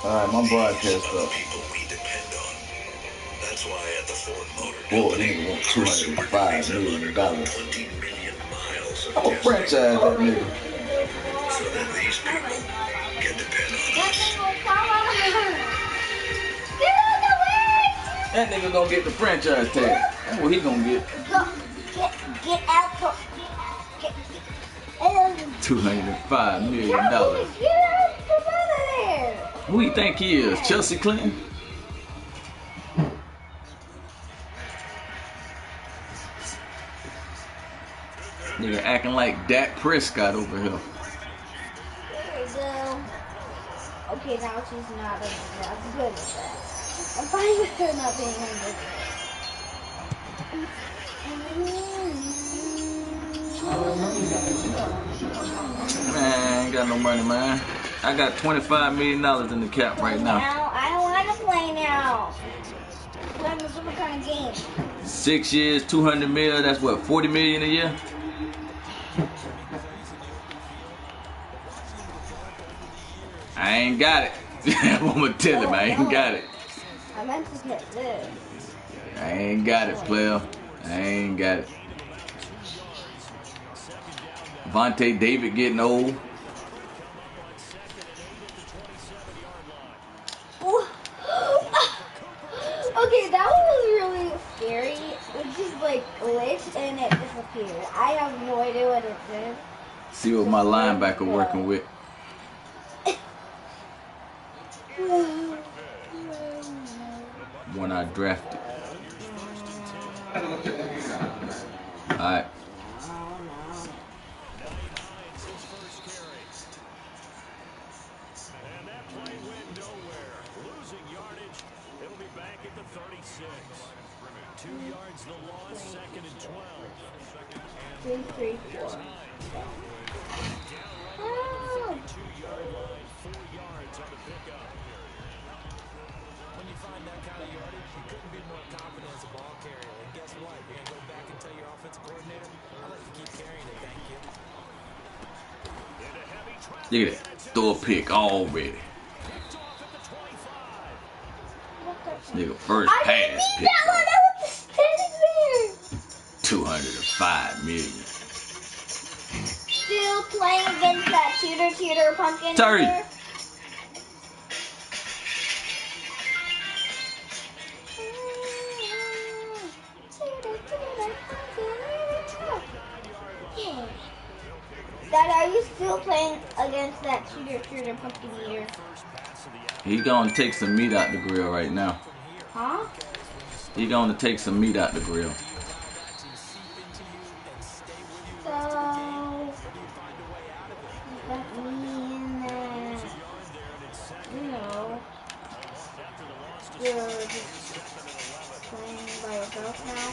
Alright, my broadcast up. That's why at the Ford Motor Boy, nigga want $205 million. I'm a franchise that nigga. So that these people can depend on us. That nigga gonna get the franchise tag. That's what he gonna get. Get out. $205 million. Get out from under there. Who you think he is? Chelsea Clinton? Nigga acting like Dak Prescott over here. There we go. Okay, now she's not as good as that. I'm fine with her not being Man, I ain't got no money, man. I got $25 million in the cap right now. I don't want to play now. Play a different kind of game. 6 years, 200 mil. That's what, 40 million a year? I ain't got it. I'm gonna tell him I ain't got it. I meant to get this. I ain't got it, player. I ain't got it. Vontae David getting old. Okay, that one was really scary. It just like glitched and it disappeared. I have no idea what it did. See what my linebacker working with. When I drafted. Alright. And that play went nowhere. Losing yardage. It'll be back at the 36. 2 yards the loss, 2nd and 12. 3, 4. Oh. 2-yard line, 4 yards on the pickup. When you find that kind of yardage, you couldn't be more confident as a ball carrier. And guess what? You're going to go back and tell your offensive coordinator, I'll let you keep carrying it, thank you. Look at that. Throw a pick already. Nigga, first I pass didn't need pick. that one. I was just standing there. $205 million. Still playing against that cheater pumpkin. Sorry. Here. Dad, are you still playing against that cheater pumpkin eater? He gonna take some meat out the grill right now. Huh? He gonna take some meat out the grill. So, does that mean that, you know, you're just playing by yourself now?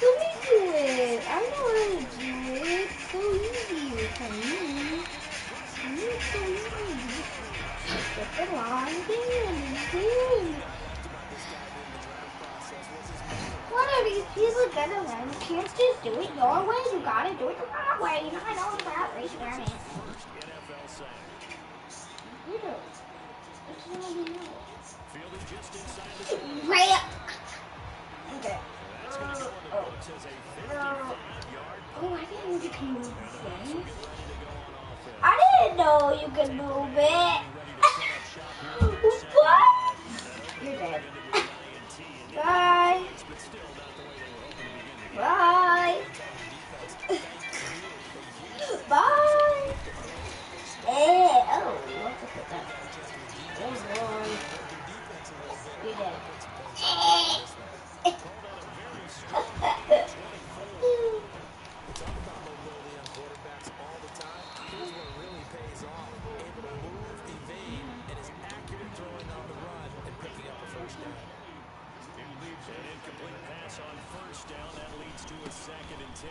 Let me do it. I know how to do it. It's so easy for me. It's so easy. Get the line in. What are these people gonna learn? You can't just do it your way. You gotta do it the right way. You know, I know about race learning. You do. It's really new. Right. Okay. Oh, I didn't know you can move this thing. I didn't know you could move it. What? You're dead. Bye. Bye. Bye. Hey. Oh, what the fuck? Oh, boy. You're dead. An incomplete pass on first down. That leads to a 2nd and 10.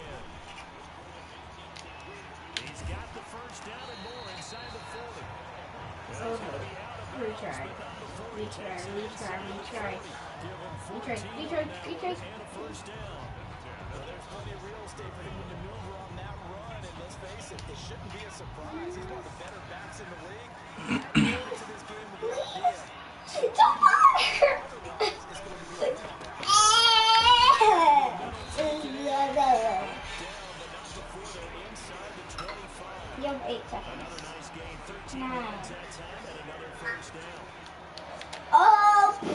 He's got the first down and more inside the 40. Well, he's going to be out of Retry. First down. There's plenty of real estate for him to maneuver on that run, and let's face it, this shouldn't be a surprise. He's one of the better backs in the league. Into this game with the idea. You have 8 seconds. 9. Oh! Oh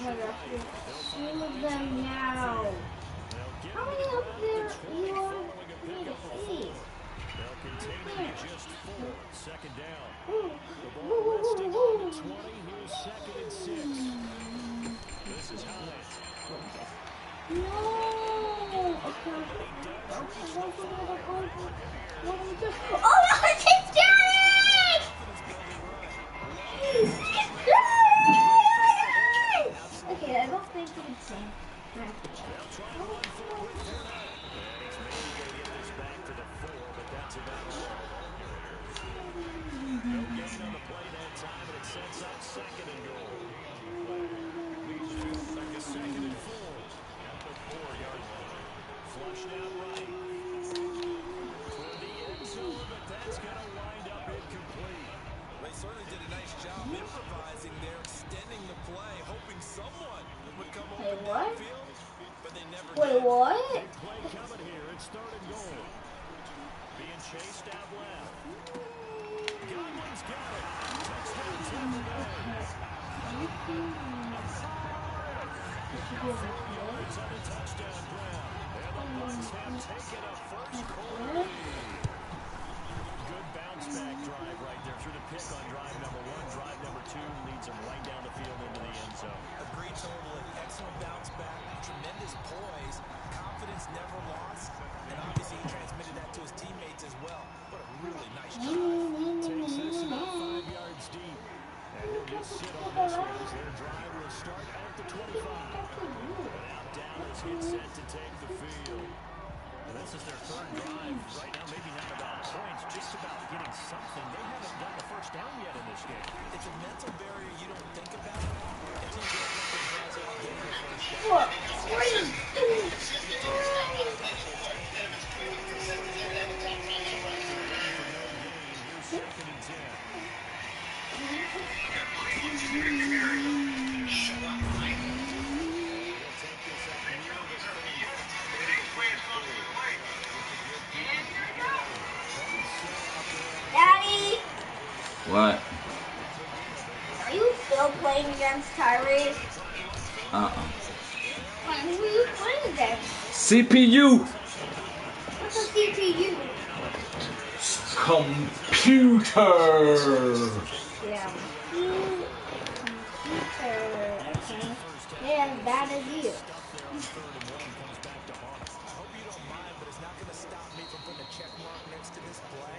my gosh, there's 2 of them now. How many up there you need to see? They'll continue just 4. Second down. The ball resting on the 20. Here's 2nd and 6. This is Hines. No! Oh no, it's Johnny! Okay, I don't think it's insane. Wait, what? Play coming here. It's 3rd and goal. Being chased out left. Godwin's got it. Touchdown, Tampa Bay. 4 yards on a touchdown ground. And the Bucs have taken a first quarter lead. Good bounce back drive right there through the pick on drive number 1. Drive number 2 leads him right down the field into the end zone. Agreed totally. Excellent bounce back. Tremendous poise. Confidence never lost. And obviously he transmitted that to his teammates as well. What a really nice drive. Takes this about 5 yards deep. And he'll just sit on this one as their drive will start at the 25. Now Dallas gets set to take the field. Well, this is their 3rd drive right now, maybe not about points, just about getting something. They haven't gotten a first down yet in this game. It's a mental barrier you don't think about until you get up and guys are getting the first down. 2nd and 10. Daddy! What? Are you still playing against Tyrese? Who are you playing against? CPU. What's a CPU? Computer. Yeah. Computer. Okay. Yeah, as bad as you. I hope you don't mind, but it's not going to stop me from putting a check mark next to this play.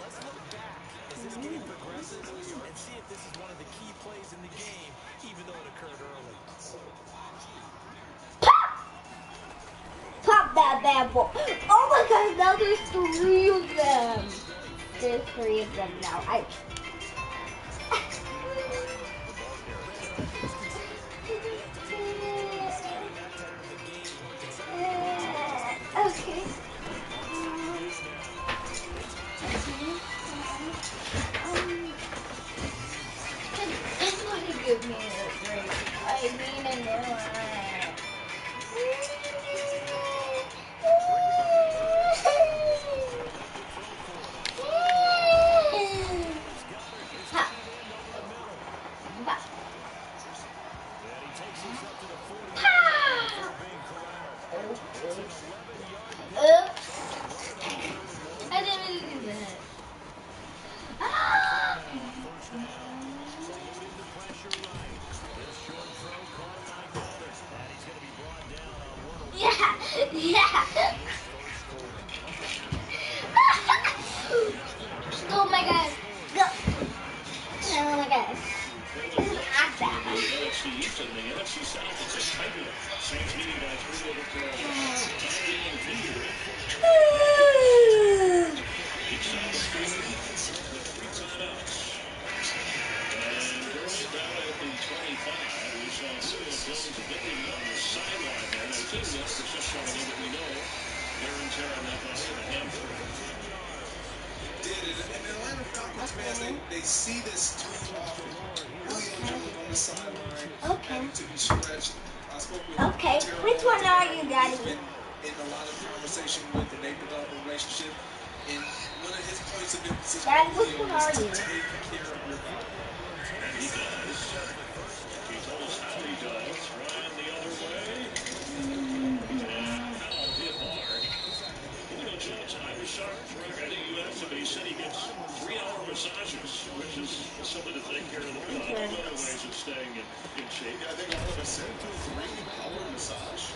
Let's look back as this game progresses and see if this is one of the key plays in the game, even though it occurred early. Pop that bad boy. Oh my god, now there's 3 of them. There's 3 of them now. Okay. It's going to give me a break. I mean, I know. I didn't really do that. Yeah. Oh my god. Go. Oh my god. Not that. And the Atlanta Falcons fans, they see this too often. Julio Jones on the sideline, having to be stretched. I spoke with Terrell Which one are you, He's Daddy? been in a lot of conversation with, and they developed a relationship. And one of his points of emphasis with Dad, which Julio one was are to you? take care of your body. And he does. He told us how he does. Ryan the other way. And Powell hit hard. Julio Jones, Irish soccer in the U.S., but he said he gets 3-hour massages, which is something to take care of the body. Other ways of staying in shape. Yeah, I think all of us said, a 3-hour massage?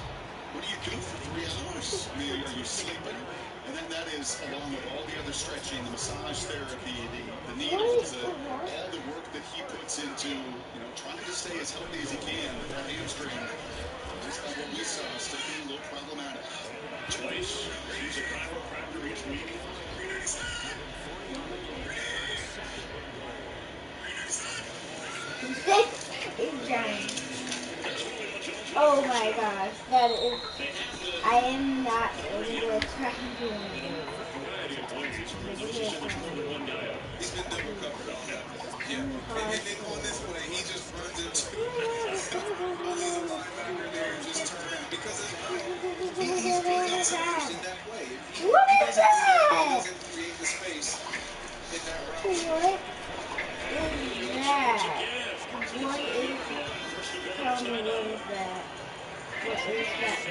What do you do for 3 hours? I mean, are you sleeping? And then that is, along with all the other stretching, the massage therapy, the needles, all the work that he puts into, trying to stay as healthy as he can. That hamstring, just like what we saw, still being a little problematic. Twice. He's a chiropractor each week. This is giant. Oh my gosh, that is. I am not able to try to do anything. He's been double covered on that. Yeah. And then on this play, he just runs into only the linebacker there just turned because of he's challenged in that play. What is that? He doesn't create the space in that route. What is that? What is? Tell me what is that? What is that?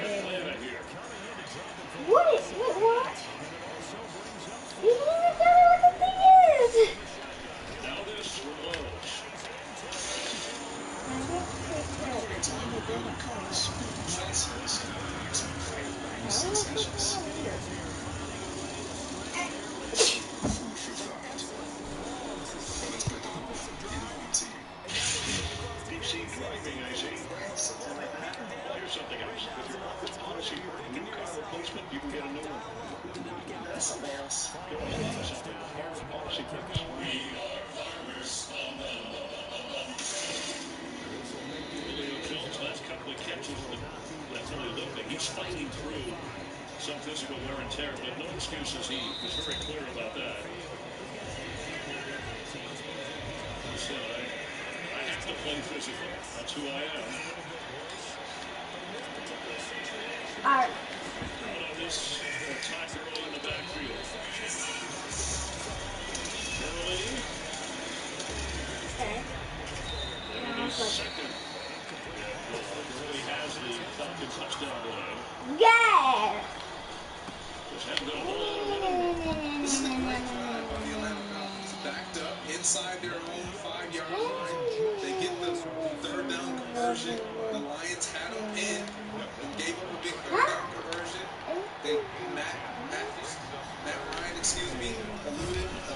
What is? What? You didn't even tell me what the thing is. Now this reloads. Deep sea driving, I see. Something like that. Well, here's something else. With your Office policy new car replacement, you can get a new one. That's something else. Get a whole lot of something. Policy purchase. Julio Jones' last couple of catches, that's only looking. He's fighting through some physical wear and tear, but no excuses. He was very clear about that. He said, I have to play physical. That's who I am. Alright. Out on this attack early in the backfield. Early. Okay. And he's second. Early has the Falcon touchdown delay. Yeah. Which hadn't done a whole lot of running. This is a great drive by the Atlanta Falcons. Backed up inside their own 5-yard line. They get the third down conversion. The Lions had them pinned and gave up a big third down conversion. Matt Ryan, alluded a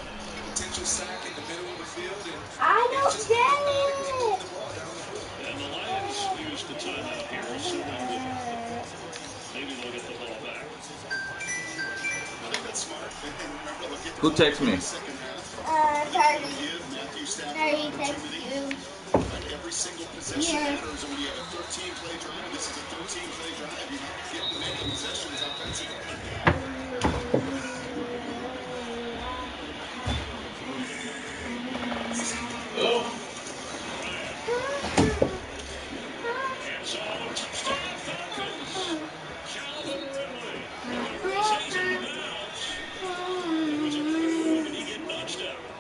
potential sack in the middle of the field. And I don't just get not able to it. move the ball down the field. And the Lions used the timeout here, assuming that maybe they'll get the ball back. I think that's smart. And remember, look at Who texts me? Terry. give Matthew Stafford Terry an text opportunity. you. Every single possession matters. And when you have a 13-play drive, this is a 13-play drive. You're not getting many possessions offensively.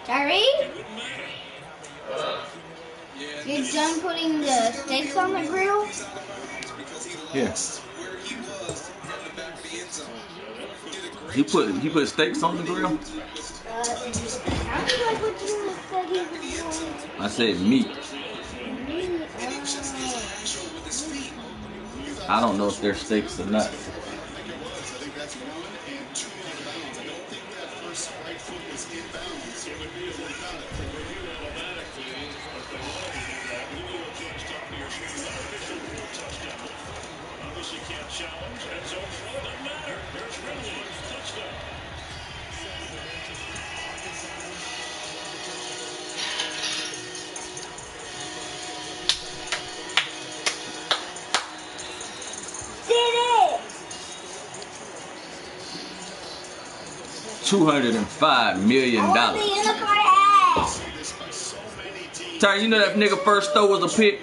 Terry? You're done putting the steaks on the grill? Yeah. Where he was at the back of the end zone. He put steaks on the grill? Sounds like what you said he was doing. I said meat. I don't know if they're steaks or not. I think that's 1 and 2 on the bounds. I don't think that first right foot was inbounds. It would be if they got it. Automatically, if they wanted to do that, Julio Jones top of your screen, unofficial rule touchdown. Obviously can't challenge, and so throw doesn't matter. There's Ridley, touchdown. Did it! $205 million. Ty, you know that nigga first throw was a pick?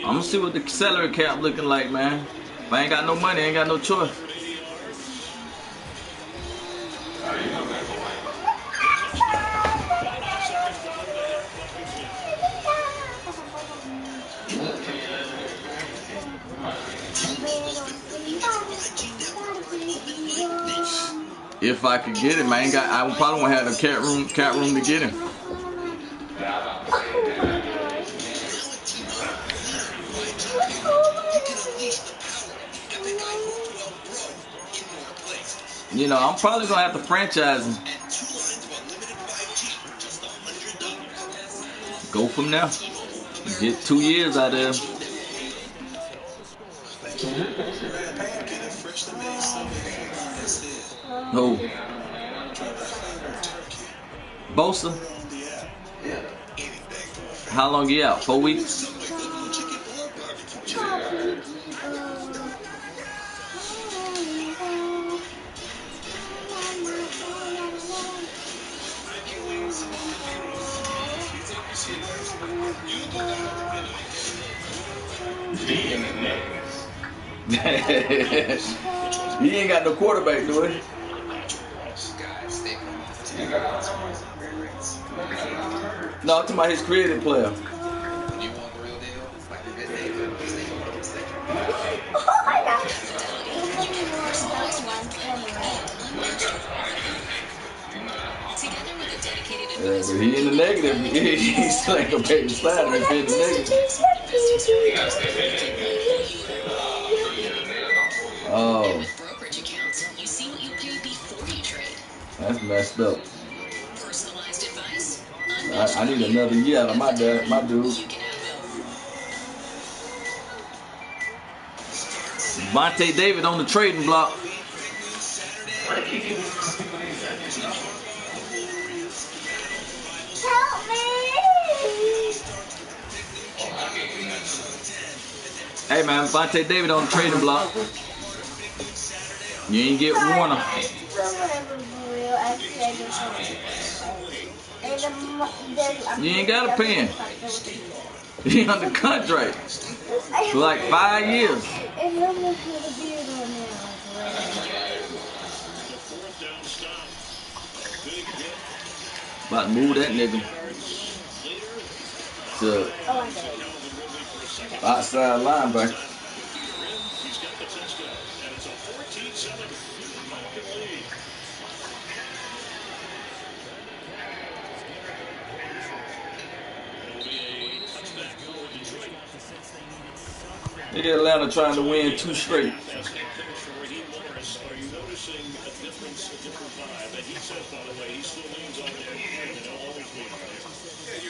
I'm gonna see what the salary cap looking like, man. If I ain't got no money, I ain't got no choice. If I could get him, I probably won't have the cap room to get him. You know, I'm probably gonna have to franchise him. Go from there. Get 2 years out of him. Who? Bosa? How long he out? 4 weeks? He ain't got no quarterback, do he? No, I'm talking about his creative player. Yeah, but he in the negative. He's like a baby slider if he's in the negative. Oh. That's messed up. I need another year out of my dude. Vontae David on the trading block. Help me! Hey man, Vontae David on the trading block. You ain't get Warner. You ain't got a pen. He under contract for like 5 years. About to move that nigga to outside linebacker. Look at Atlanta trying to win 2 straight. You're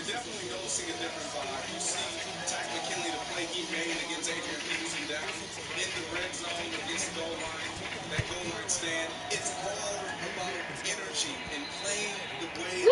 definitely noticing a different vibe. You see Ty McKinley, the play he made against Adrian Peterson down in the red zone against the goal line, that goal line stand. It's all about energy and playing the way.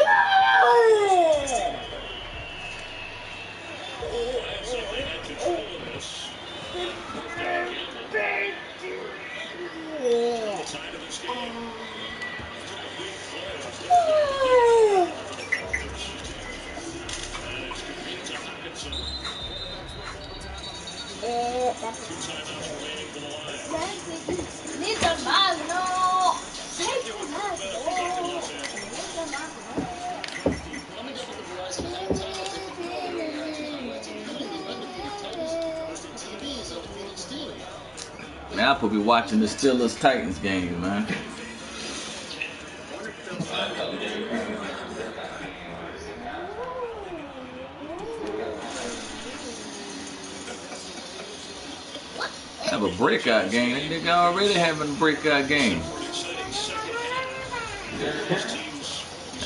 Man, I'll probably be watching the Steelers-Titans game, man. Have a breakout game. That nigga already having a breakout game.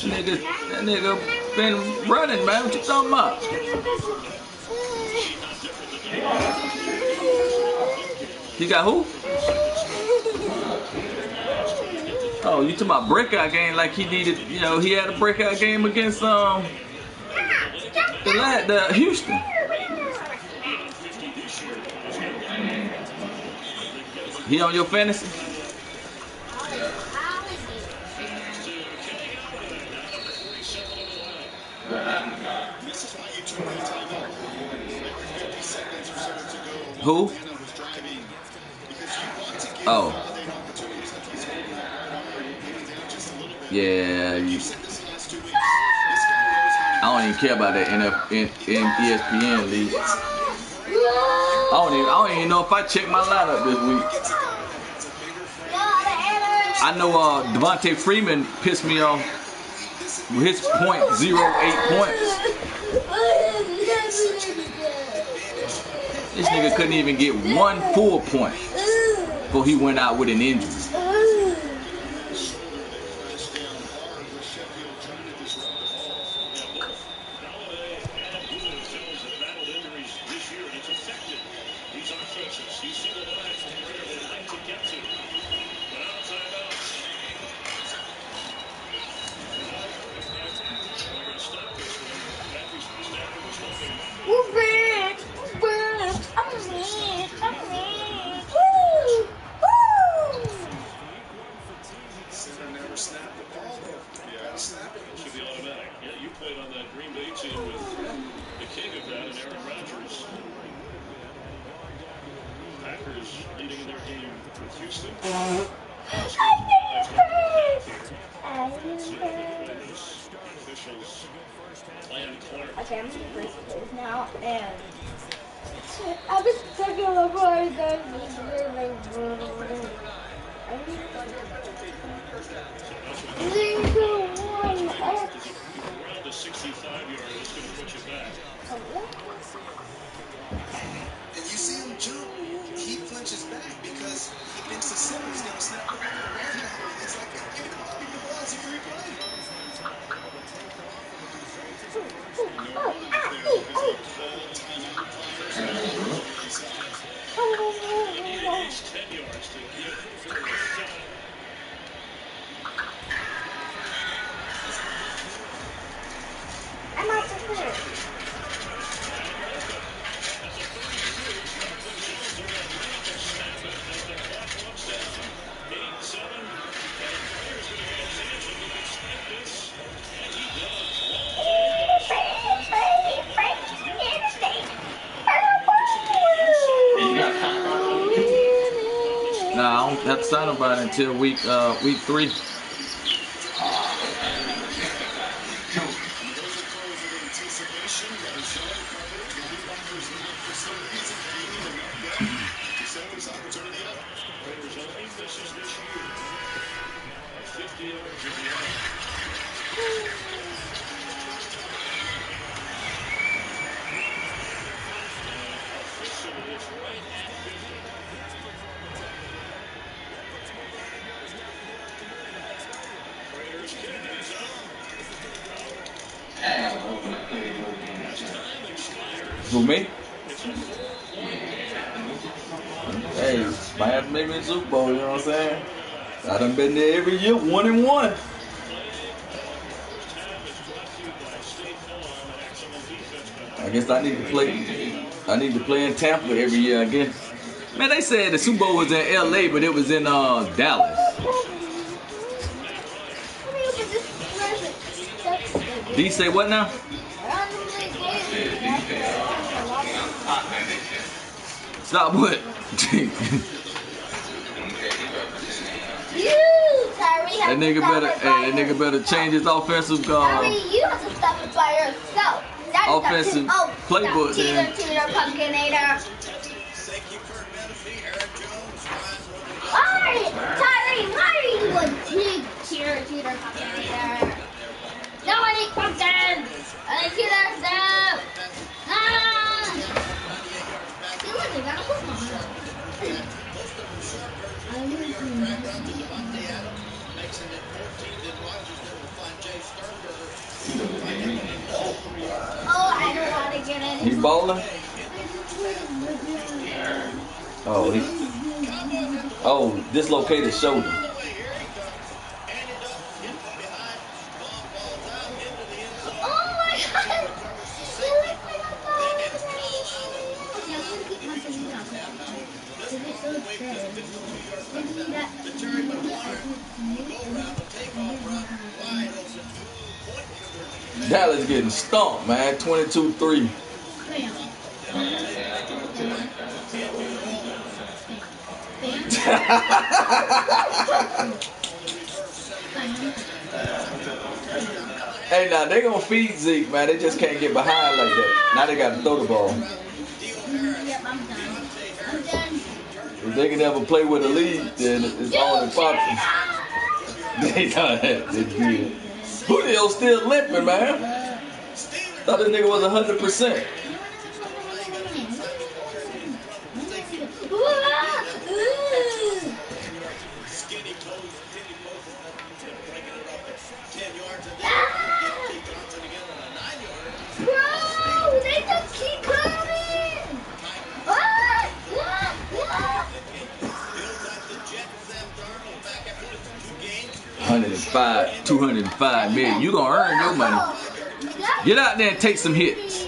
That nigga been running, man. What you talking about? He got who? Oh, you talking about breakout game like he needed? You know, he had a breakout game against the Houston. He on your fantasy? This is why you turn the timeout. Every 50 seconds or so to go. Who? Atlanta was driving because you want to give Oh. Holiday an opportunity. Like he's going to maybe down just a little bit. Yeah. You said this the last 2 weeks. This guy knows how to I don't even care about that ESPN league. I don't even know if I checked my lineup this week. I know Devontae Freeman pissed me off with his .08 points. This nigga couldn't even get one full point before he went out with an injury. Center never snapped the ball though. Yeah, snap it. Should be automatic. Yeah, you played on that Green Bay team with the king of that and Aaron Rodgers. Packers leading in their game with Houston. Officials plan corner. Okay, I'm gonna break this now, and I've been stuck in the car. Around the 65-yard, it's going to put you back. And you see him jump, he flinches back because he thinks the center's going to snap the ball. It's like, give me the ball, give me the ball, so you can replay. He's 10 yards to give for a shot. I'm not so clear. Nah, I don't have to sign about it until week 3. Raiders only misses this year. 50 yards at the end. Officially, it's right at 50. Raiders kick is up. Time expires. Who, me? It's a Hey, might have to make me a Super Bowl, you know what I'm saying? I done been there every year, 1-1. I guess I need to play in Tampa every year, I guess. Man, they said the Super Bowl was in LA, but it was in Dallas. D say what now? Stop what? That nigga better change his offensive You have to stop it by yourself. offensive playbook then. Teeter, Pumpkinator. Thank you, Kurt Menefee, Eric Jones, Ryan Rodriguez. Alright, Tyree, why are you a big teeter, Pumpkinator? No, I need pumpkins. I need teeter, stuff. You really got a football. Oh, I don't want to get in. He bowling? Oh, dislocated shoulder. Dallas getting stomped, man. 22-3. Hey, now they gonna feed Zeke, man. They just can't get behind like that. Now they gotta throw the ball. Yep, I'm done. I'm done. If they can ever play with a lead, then it's on and popping. They done that. They did. Julio still limping, man. Thought this nigga was 100%. Bro, they just keep coming. 105, 205 million. You gonna earn your money. Get out there and take some hits.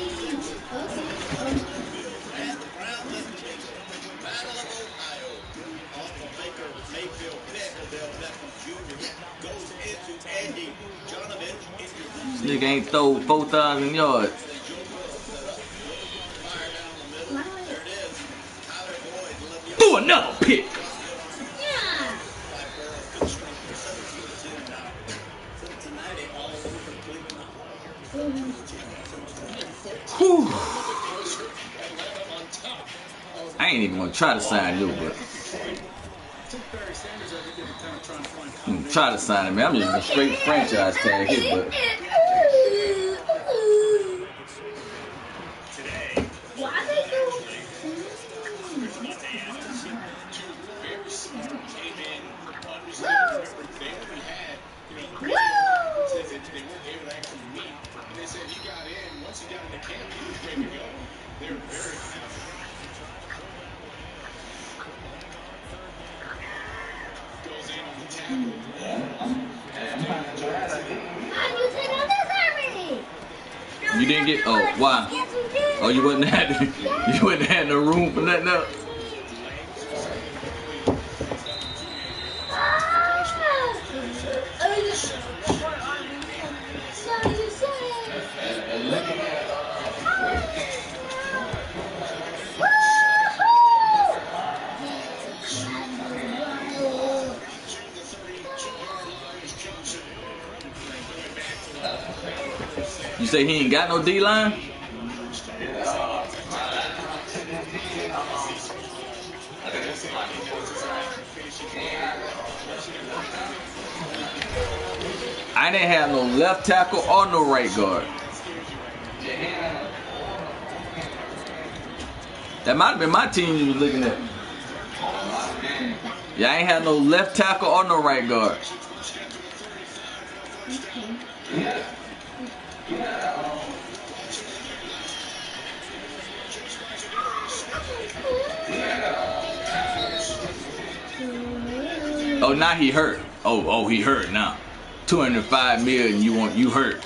This nigga ain't throw 4,000 yards. Threw another pick. Whew. I ain't even gonna try to sign you, but try to sign him. Man, I'm just a straight franchise tag hit, but you didn't get. Oh, why? Oh, you wouldn't have no room for nothing else. You say he ain't got no D-line? I didn't have no left tackle or no right guard. That might have been my team you was looking at. Yeah, I ain't had no left tackle or no right guard. Oh, now he hurt. Oh, he hurt now. 205 million. You hurt,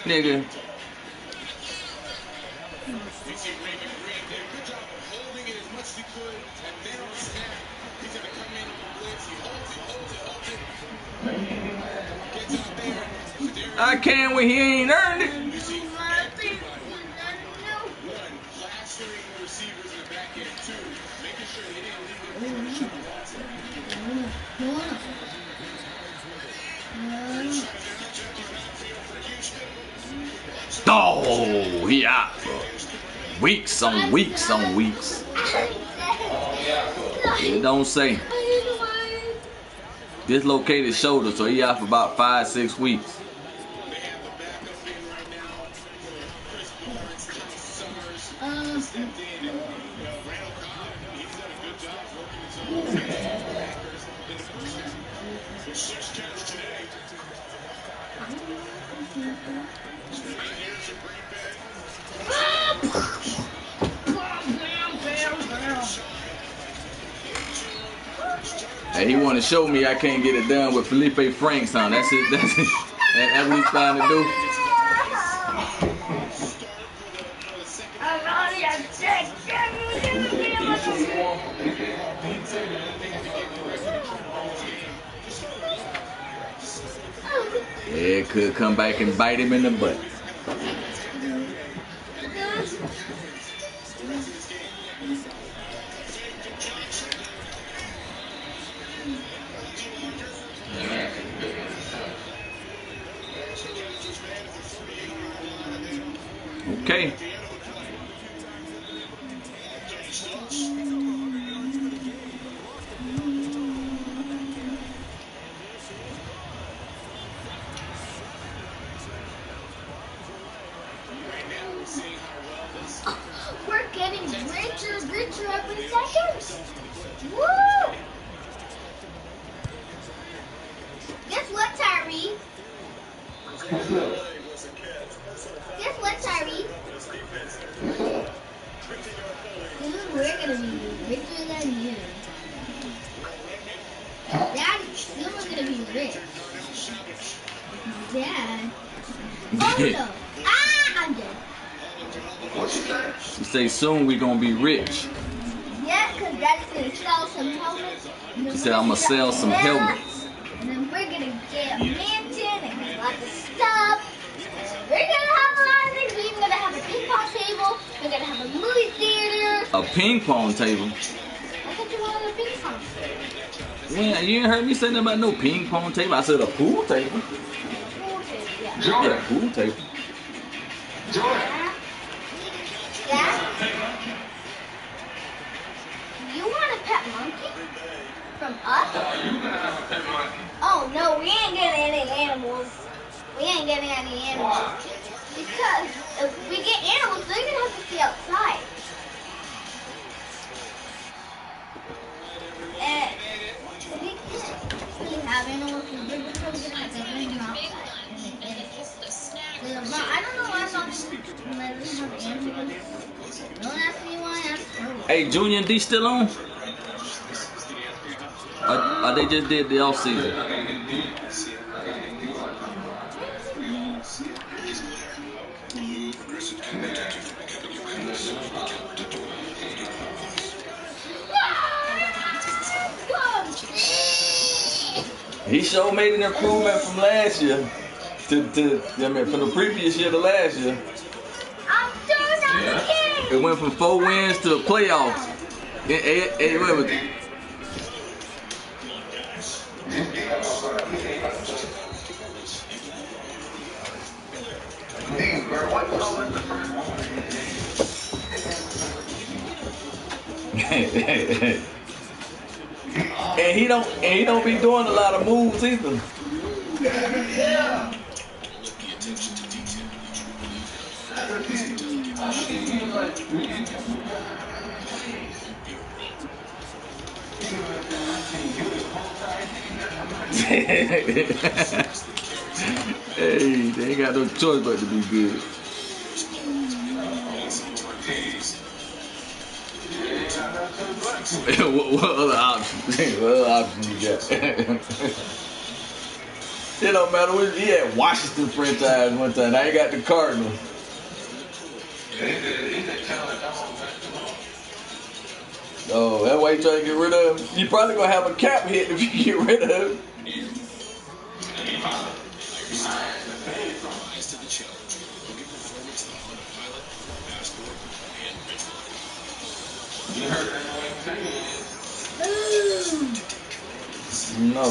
nigga. I can when he ain't earned it. Oh, he out for weeks on weeks on weeks. It don't say. Dislocated shoulder, so he out for about 5-6 weeks. Hey, he want to show me I can't get it done with Felipe Franks, huh? That's it. That's what he's trying to do. It could come back and bite him in the butt. Okay. We're getting richer and richer every second. Woo! Guess what, Tyree? Guess what, Tyree? Soon we're gonna be richer than you. Daddy, soon we're gonna be rich. Dad. Oh no. Ah, I'm dead. You say soon we gonna be rich. Yeah, because Daddy's gonna sell some helmets. She said I'm gonna sell some helmets. And then we're gonna get a mansion and lots of stuff. And we're gonna have a lot of things. We're even gonna have a ping pong table. We're gonna have a movie theater. A ping pong table. I thought you wanted a ping pong table. Yeah, you ain't heard me say nothing about no ping pong table. I said a pool table. Pool table, yeah. Yeah, pool table. Dad? You want a pet monkey? From us? Oh no, we ain't getting any animals. We ain't getting any animals. Because if we get animals, they're gonna have to stay outside. And we have animals, we're probably gonna have to bring them outside. I don't know why I'm not letting them have animals. Don't ask me why, ask her. Hey, Junior and D still on? Or they just did the off season? He sure made an improvement from last year from the previous year to last year. I'm so not kidding. It went from 4 wins to the playoffs. Wait, and he don't be doing a lot of moves either. Hey, they ain't got no choice but to be good. what other options? What other options you got? It don't matter what he had Washington franchise one time. Now he got the Cardinals. Oh, that's why you trying to get rid of him? You probably gonna have a cap hit if you get rid of him. No.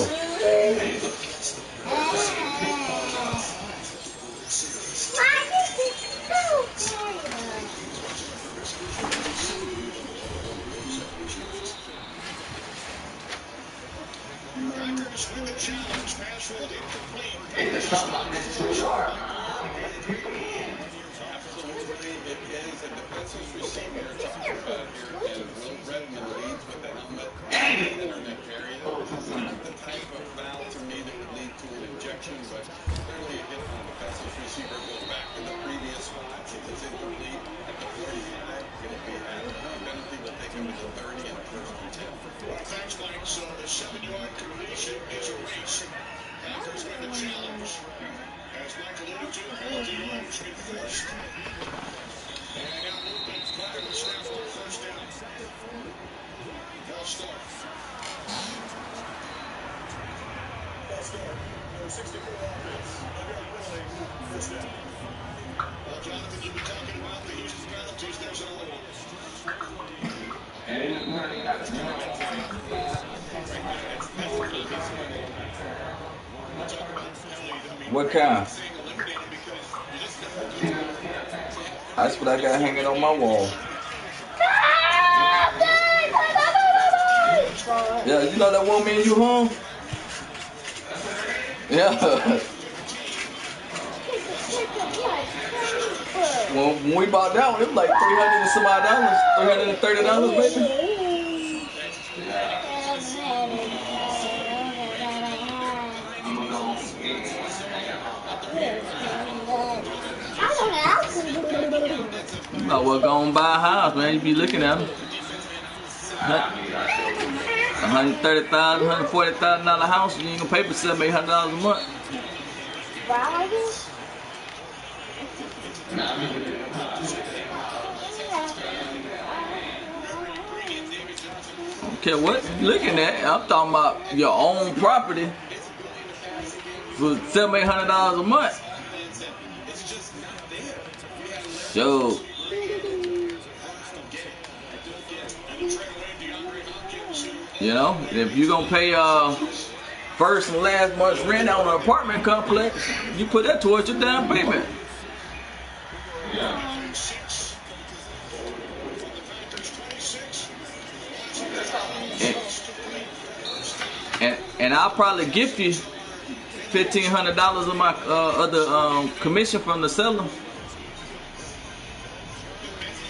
But clearly a hit on the defensive receiver goes back to the previous watch. It was incomplete at the 45. It'll be at the penalty. They'll take him to the 30 and first and 10. Thanks, Mike. So the 7-yard completion is a race. Packers win the challenge. As Mike alluded to, penalty yards enforced. And now movement. Cardinals snap for a first down. Ball start. Ball start. Jonathan, you've been talking about the Houston penalties. There's another one. What kind? That's what I got hanging on my wall. Yeah, you know that one man you home? Yeah. When we bought that one, it was like $300 and some odd dollars, $330, baby. You might well go and buy a house, man. You be looking at them. $130,000, $140,000 house, you ain't gonna pay for $700-800 a month. I don't care what you're looking at. I'm talking about your own property for $700-800 a month. So, you know, if you're gonna pay first and last month's rent on an apartment complex, you put that towards your down payment. And I'll probably gift you $1,500 of my other commission from the seller,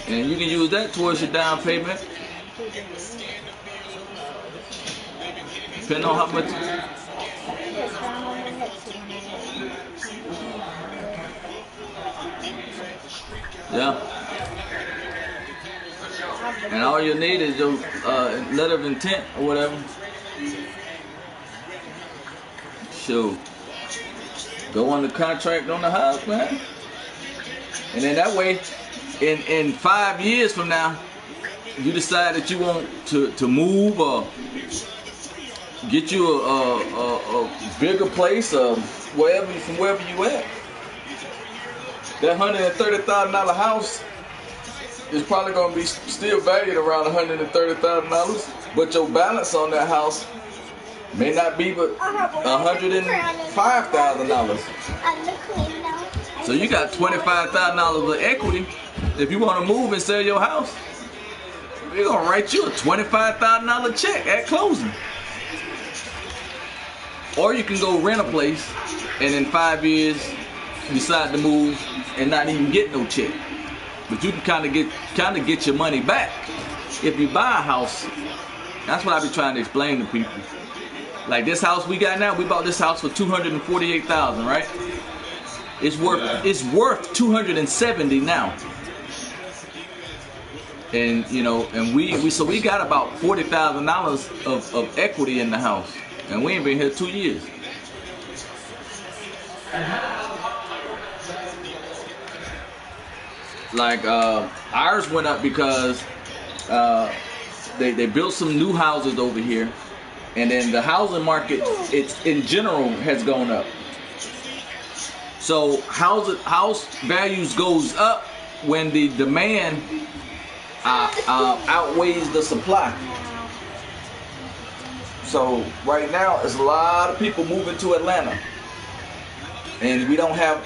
and you can use that towards your down payment, depending on how much. Yeah. And all you need is your letter of intent or whatever. Sure. Go on the contract on the house, man. And then that way, in 5 years from now, you decide that you want to move or get you a bigger place or wherever you at. That $130,000 house is probably gonna be still valued around $130,000, but your balance on that house may not be but $105,000. So you got $25,000 of equity. If you want to move and sell your house, we're gonna write you a $25,000 check at closing. Or you can go rent a place and in 5 years decide to move and not even get no check. But you can kind of get your money back if you buy a house. That's what I be trying to explain to people. Like this house we got now, we bought this house for $248,000, right? It's worth $270 now. And you know, and we got about $40,000 of equity in the house, and we ain't been here 2 years. Like ours went up because they built some new houses over here, and then the housing market, it's in general has gone up. So house values goes up when the demand outweighs the supply. So right now, there's a lot of people moving to Atlanta, and we don't have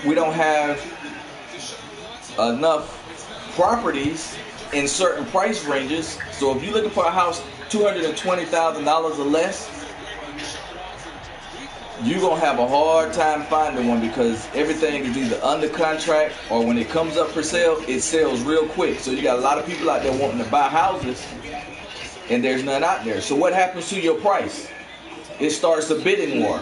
enough properties in certain price ranges. So if you're looking for a house $220,000 or less, you're gonna have a hard time finding one because everything is either under contract or when it comes up for sale, it sells real quick. So you got a lot of people out there wanting to buy houses and there's none out there. So what happens to your price? It starts a bidding war.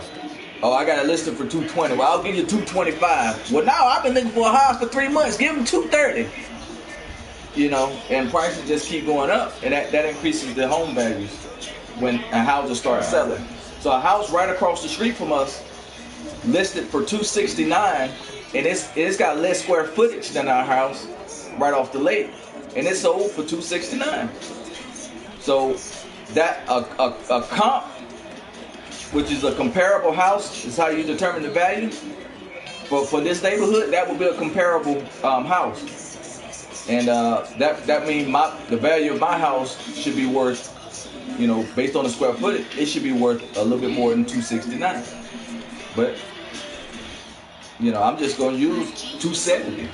Oh, I got it listed for $220. Well, I'll give you $225. Well, now I've been looking for a house for 3 months. Give them $230. You know, and prices just keep going up, and that increases the home values when a house starts selling. So a house right across the street from us listed for $269, and it's got less square footage than our house right off the lake, and it's sold for $269. So that a comp which is a comparable house, is how you determine the value. For this neighborhood, that would be a comparable house, and that means the value of my house should be worth, based on the square footage, it should be worth a little bit more than $269. But I'm just gonna use $270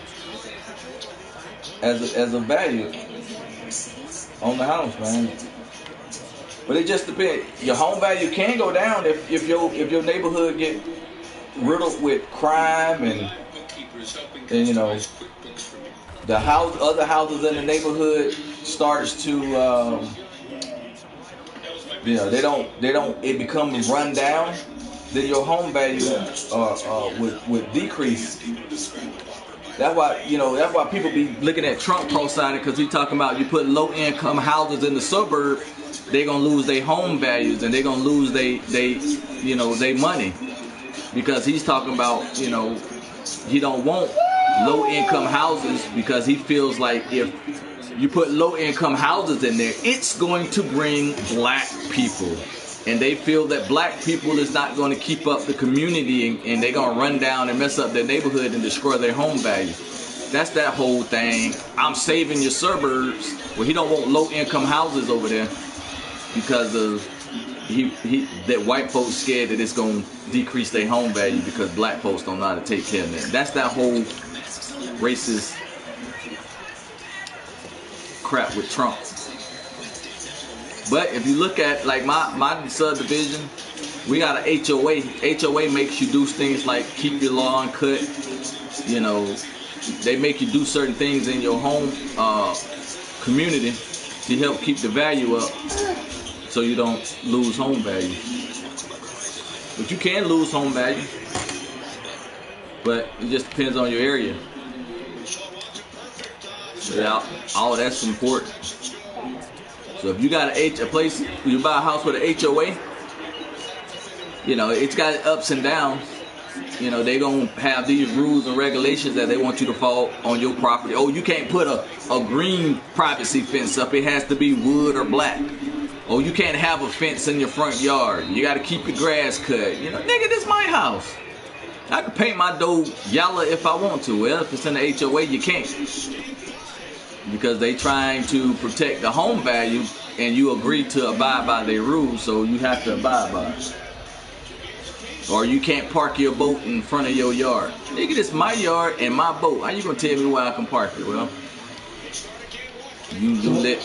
as a value on the house, man. But it just depends. Your home value can go down if your neighborhood get riddled with crime and the other houses in the neighborhood starts to it becomes run down, then your home value would decrease. That's why people be looking at Trump co-signing, because he talking about you put low income houses in the suburb, they're gonna lose their home values and they're gonna lose they money, because he's talking about he don't want low income houses, because he feels like if you put low income houses in there, it's going to bring black people. And they feel that black people is not going to keep up the community, and they're going to run down and mess up their neighborhood and destroy their home value. That's that whole thing. I'm saving your suburbs. Well, he don't want low-income houses over there because of that white folks scared that it's going to decrease their home value because black folks don't know how to take care of them. That's that whole racist crap with Trump. But if you look at like my subdivision, we got an HOA. HOA makes you do things like keep your lawn cut. They make you do certain things in your home community to help keep the value up, so you don't lose home value. But you can lose home value, but it just depends on your area. Yeah, all that's important. So if you got a place, you buy a house with an HOA, it's got ups and downs. They're going to have these rules and regulations that they want you to follow on your property. Oh, you can't put a green privacy fence up. It has to be wood or black. Oh, you can't have a fence in your front yard. You got to keep your grass cut. Nigga, this is my house. I can paint my door yellow if I want to. Well, if it's in the HOA, you can't. Because they trying to protect the home value, and you agree to abide by their rules, so you have to abide by it. Or you can't park your boat in front of your yard. Nigga, this is my yard and my boat. How you gonna tell me where I can park it? Well, you let.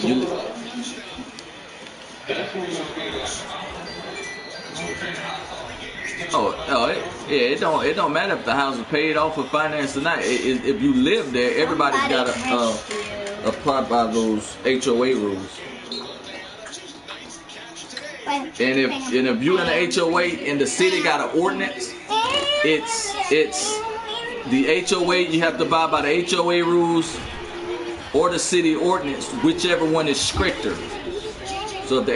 It don't matter if the house is paid off or financed or not. If you live there, everybody's got to apply by those HOA rules. And if you in the HOA and the city got an ordinance, it's the HOA. You have to abide by the HOA rules or the city ordinance, whichever one is stricter. So if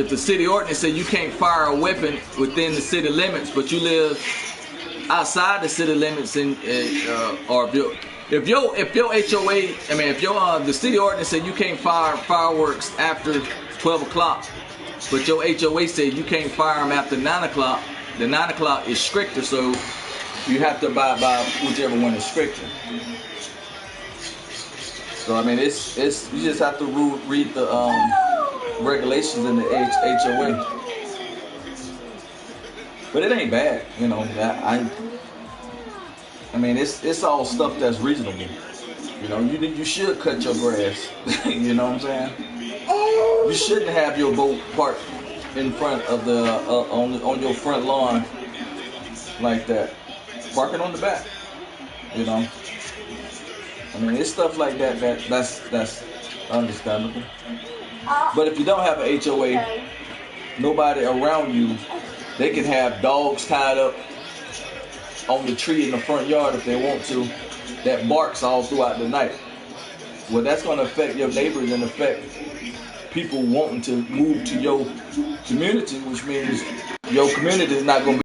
the city ordinance says you can't fire a weapon within the city limits, but you live outside the city limits, or if your HOA, the city ordinance said you can't fire fireworks after 12 o'clock, but your HOA said you can't fire them after 9 o'clock, the 9 o'clock is stricter, so you have to abide by whichever one is stricter. So it's you just have to read the regulations in the HOA. But it ain't bad, it's all stuff that's reasonable. You should cut your grass. You know what I'm saying? You shouldn't have your boat parked in front of the on your front lawn like that. Park it on the back. It's stuff like that's understandable. But if you don't have an HOA, nobody around you, they can have dogs tied up on the tree in the front yard if they want to, that barks all throughout the night. Well, that's going to affect your neighbors and affect people wanting to move to your community, which means your community is not going to be